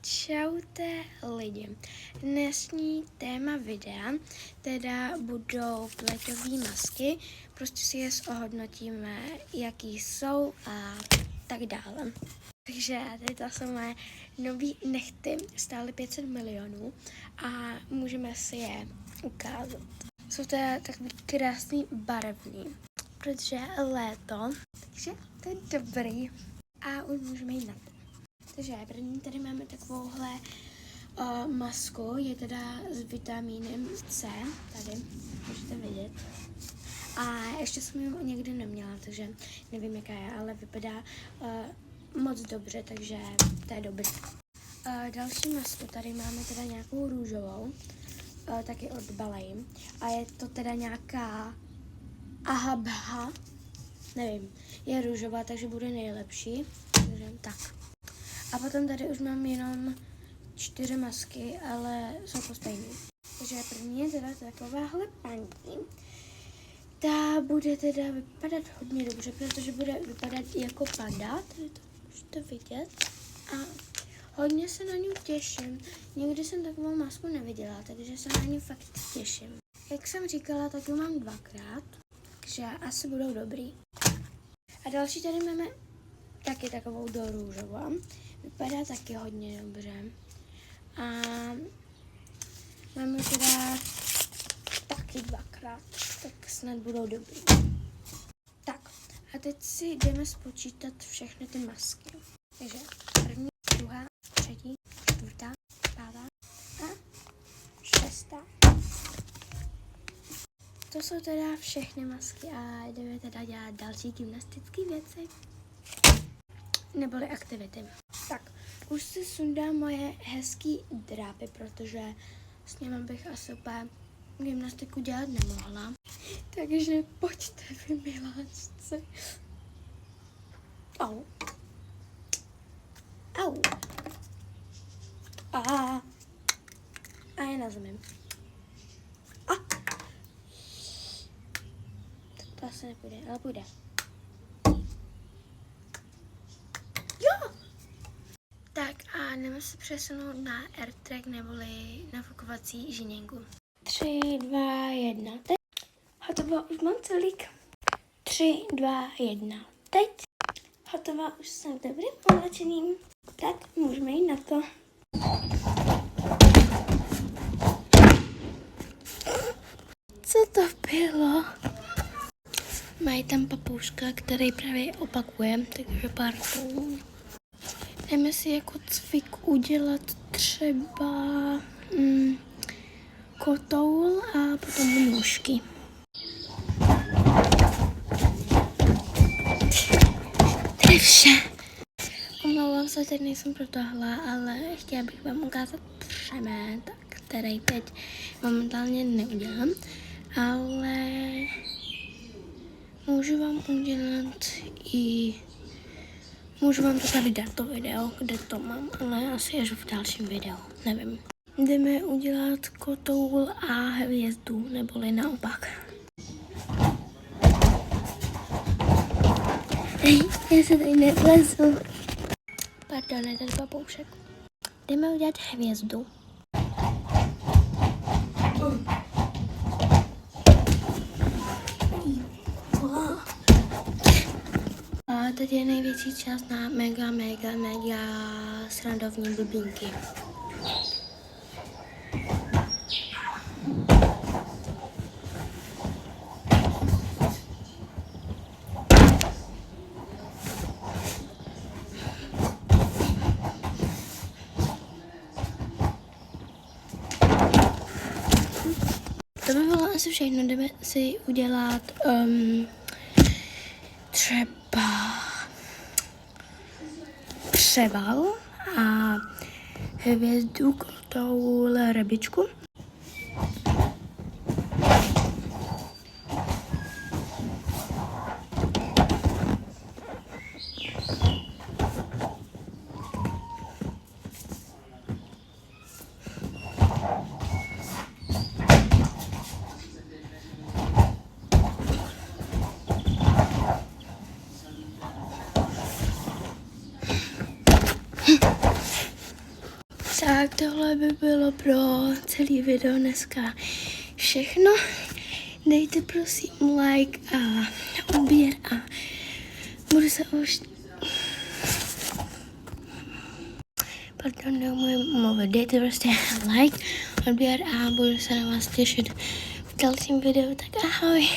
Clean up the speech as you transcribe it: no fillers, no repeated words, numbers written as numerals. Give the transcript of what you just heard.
Čaute lidi. Dnešní téma videa teda budou pleťové masky. Prostě si je ohodnotíme, jaký jsou a tak dále. Takže tyto jsou moje nový nechty, stály 500 milionů a můžeme si je ukázat. Jsou teda takový krásný barevný, protože je léto, takže to je dobrý. A už můžeme jít na to. Takže první tady máme takovouhle masku, je teda s vitamínem C, tady můžete vidět. A ještě jsem ji někdy neměla, takže nevím jaká je, ale vypadá moc dobře, takže to je dobrý. Další masku tady máme teda nějakou růžovou, taky od Balay. A je to teda nějaká Ahabha, nevím, je růžová, takže bude nejlepší, takže tak. A potom tady už mám jenom 4 masky, ale jsou to stejné. Takže první je teda takováhle paní. Ta bude teda vypadat hodně dobře, protože bude vypadat jako panda, tady to můžete vidět. A hodně se na ní těším. Nikdy jsem takovou masku neviděla, takže se na ní fakt těším. Jak jsem říkala, tak ji mám 2krát, takže asi budou dobrý. A další tady máme taky takovou do růžovou. Vypadá taky hodně dobře. A máme teda taky 2krát, tak snad budou dobrý. Tak, a teď si jdeme spočítat všechny ty masky. Takže první, druhá, třetí, čtvrtá, pátá a šestá. To jsou teda všechny masky a jdeme teda dělat další gymnastické věci. Neboli aktivity. Tak, už si sundám moje hezký drápy, protože s nimi bych asi úplně gymnastiku dělat nemohla. Takže pojďte vy, miláčci. Au. Au. A je na zemi. To asi nepůjde, ale půjde. Tak a jdeme se přesunout na AirTrack neboli nafukovací žíněnku. 3, 2, 1, teď. Hotovo, už mám celík. 3, 2, 1, teď. Hotovo, už jsem dobrým oblečeným. Tak můžeme jít na to. Co to bylo? Mají tam papouška, který právě opakuje, takže pár slů. Jdeme si jako cvik udělat třeba kotoul a potom nůžky. To je vše. Omlouvám se, teď nejsem protáhla, ale chtěla bych vám ukázat přemet, který teď momentálně neudělám, ale můžu vám to tady dát to video, kde to mám, ale asi až v dalším videu, nevím. Jdeme udělat kotoul a hvězdu, neboli naopak. Já se tady nevlezu. Pardon, je tady papoušek. Jdeme udělat hvězdu. A teď je největší čas na mega srandovní bubínky. To by bylo asi všechno, jdeme si udělat třeba převal a hvězdu, kotoul, rybičku. Tak tohle by bylo pro celý video dneska všechno. Dejte prosím like a odběr a budu se už... Pardon, neumím mluvit. Dejte prostě like, odběr a budu se na vás těšit v dalším videu. Tak ahoj.